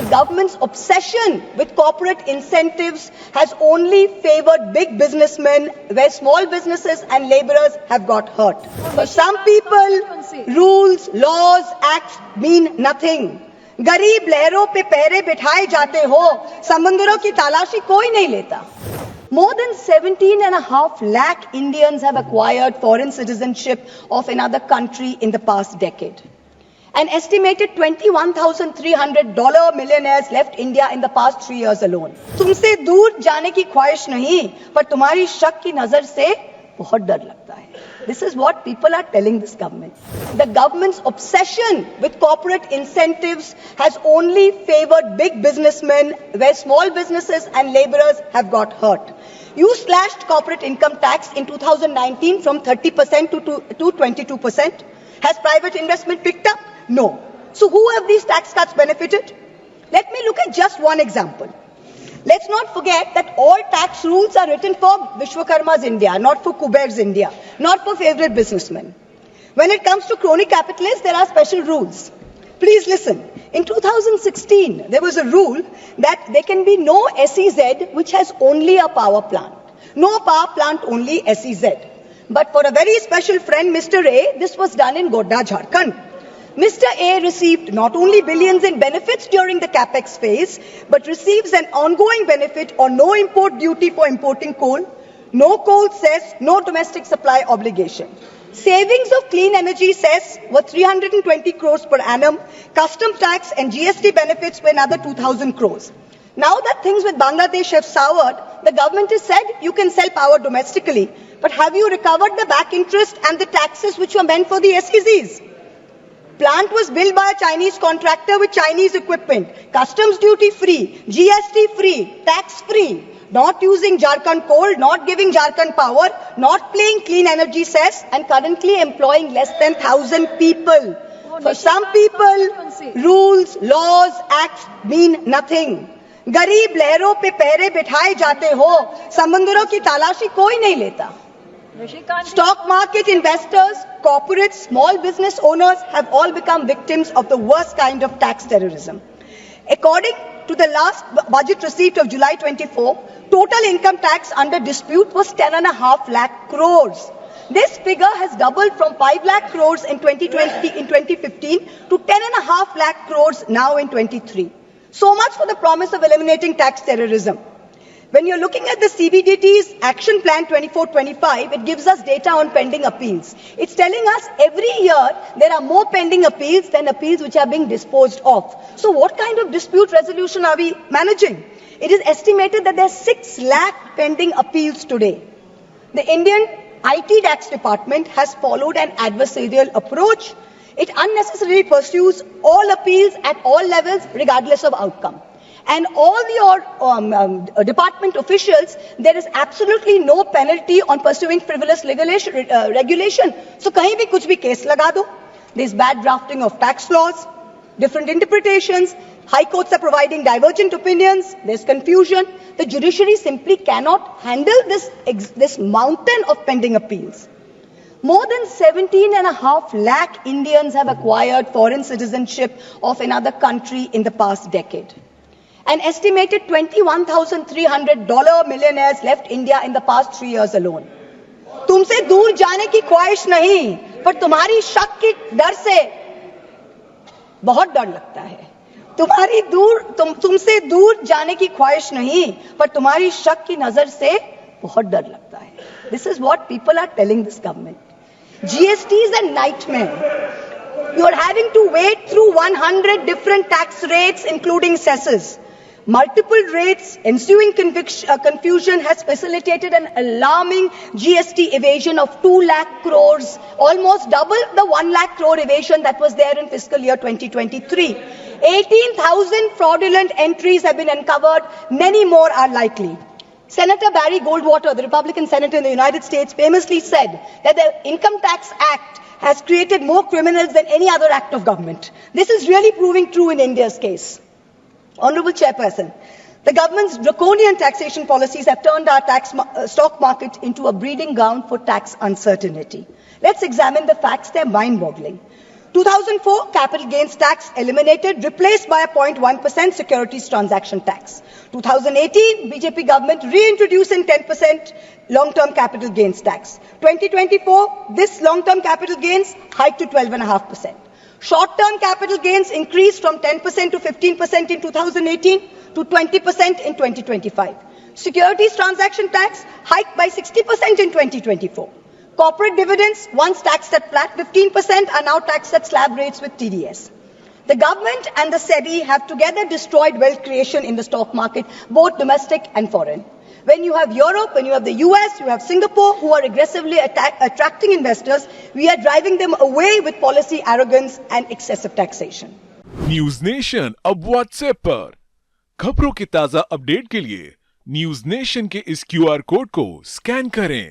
government's obsession with corporate incentives has only favored big businessmen, where small businesses and laborers have got hurt. For some people, rules, laws, acts mean nothing. गरीब लहरों पे पैरे बिठाए जाते हो, समंदरों की तलाशी कोई नहीं लेता. More than 17.5 lakh Indians have acquired foreign citizenship of another country in the past decade. An estimated $21,300 millionaires left India in the past 3 years alone. तुमसे दूर जाने की ख्वाहिश नहीं, पर तुम्हारी शक की नजर से बहुत डर लगता है. This is what people are telling this government. The government's obsession with corporate incentives has only favored big businessmen, where small businesses and laborers have got hurt. You slashed corporate income tax in 2019 from 30% to 22%. Has private investment picked up? No. So who have these tax cuts benefited? Let me look at just one example. Let's not forget that all tax rules are written for Vishwakarma's India, not for Kuber's India, not for favorite businessmen. When it comes to crony capitalists, there are special rules. Please listen. In 2016, there was a rule that there can be no SEZ which has only a power plant. No power plant, only SEZ. But for a very special friend, Mr. A, this was done in Godda, Jharkhand. Mr. A received not only billions in benefits during the capex phase, but receives an ongoing benefit on no import duty for importing coal, no coal cess, no domestic supply obligation. Savings of clean energy cess were 320 crores per annum, custom tax and GST benefits were another 2,000 crores. Now that things with Bangladesh have soured, the government has said you can sell power domestically, but have you recovered the back interest and the taxes which were meant for the SEZs? Plant was built by a Chinese contractor with Chinese equipment, customs duty free, GST free, tax free, not using Jharkhand coal, not giving Jharkhand power, not paying clean energy cess, and currently employing less than 1,000 people. For some people, rules, laws, acts mean nothing. गरीब लहरों पे पैरे बिठाए जाते हो, समंदरों की तलाशी कोई नहीं लेता. Stock market investors, corporates, small business owners have all become victims of the worst kind of tax terrorism. According to the last budget receipt of July 24, total income tax under dispute was 10.5 lakh crores. This figure has doubled from 5 lakh crores in 2015 to 10.5 lakh crores now in 23. So much for the promise of eliminating tax terrorism. When you're looking at the CBDT's Action Plan 24-25, it gives us data on pending appeals. It's telling us every year there are more pending appeals than appeals which are being disposed of. So what kind of dispute resolution are we managing? It is estimated that there are 6 lakh pending appeals today. The Indian IT tax department has followed an adversarial approach. It unnecessarily pursues all appeals at all levels regardless of outcome. And all your department officials, there is absolutely no penalty on pursuing frivolous regulation. So kahin bhi kuch bhi case laga do. There's bad drafting of tax laws, different interpretations, high courts are providing divergent opinions, there's confusion. The judiciary simply cannot handle this mountain of pending appeals. More than 17.5 lakh Indians have acquired foreign citizenship of another country in the past decade. An estimated $21,300 millionaires left India in the past 3 years alone. तुमसे दूर जाने की ख्वाहिश नहीं, पर तुम्हारी शक की डर से बहुत डर लगता है. तुमसे दूर जाने की ख्वाहिश नहीं, पर तुम्हारी शक की नजर से बहुत डर लगता है. This is what people are telling this government. GST is a nightmare. You are having to wade through 100 different tax rates, including cesses. Multiple rates, ensuing confusion has facilitated an alarming GST evasion of 2 lakh crores, almost double the 1 lakh crore evasion that was there in fiscal year 2023. 18,000 fraudulent entries have been uncovered. Many more are likely. Senator Barry Goldwater, the Republican senator in the United States, famously said that the Income Tax Act has created more criminals than any other act of government. This is really proving true in India's case. Honorable Chairperson, the government's draconian taxation policies have turned our stock market into a breeding ground for tax uncertainty. Let's examine the facts, they're mind-boggling. 2004 capital gains tax eliminated, replaced by a 0.1% securities transaction tax. 2018 BJP government reintroducing 10% long-term capital gains tax. 2024 this long-term capital gains hiked to 12.5%. Short-term capital gains increased from 10% to 15% in 2018 to 20% in 2025. Securities transaction tax hiked by 60% in 2024. Corporate dividends, once taxed at flat 15%, are now taxed at slab rates with TDS. The government and the SEBI have together destroyed wealth creation in the stock market, both domestic and foreign. When you have Europe, when you have the US, you have Singapore, who are aggressively attracting investors, we are driving them away with policy arrogance and excessive taxation. News nation अब WhatsApp पर खबरों के ताजा update के लिए news nation के इस QR code को स्कैन करें।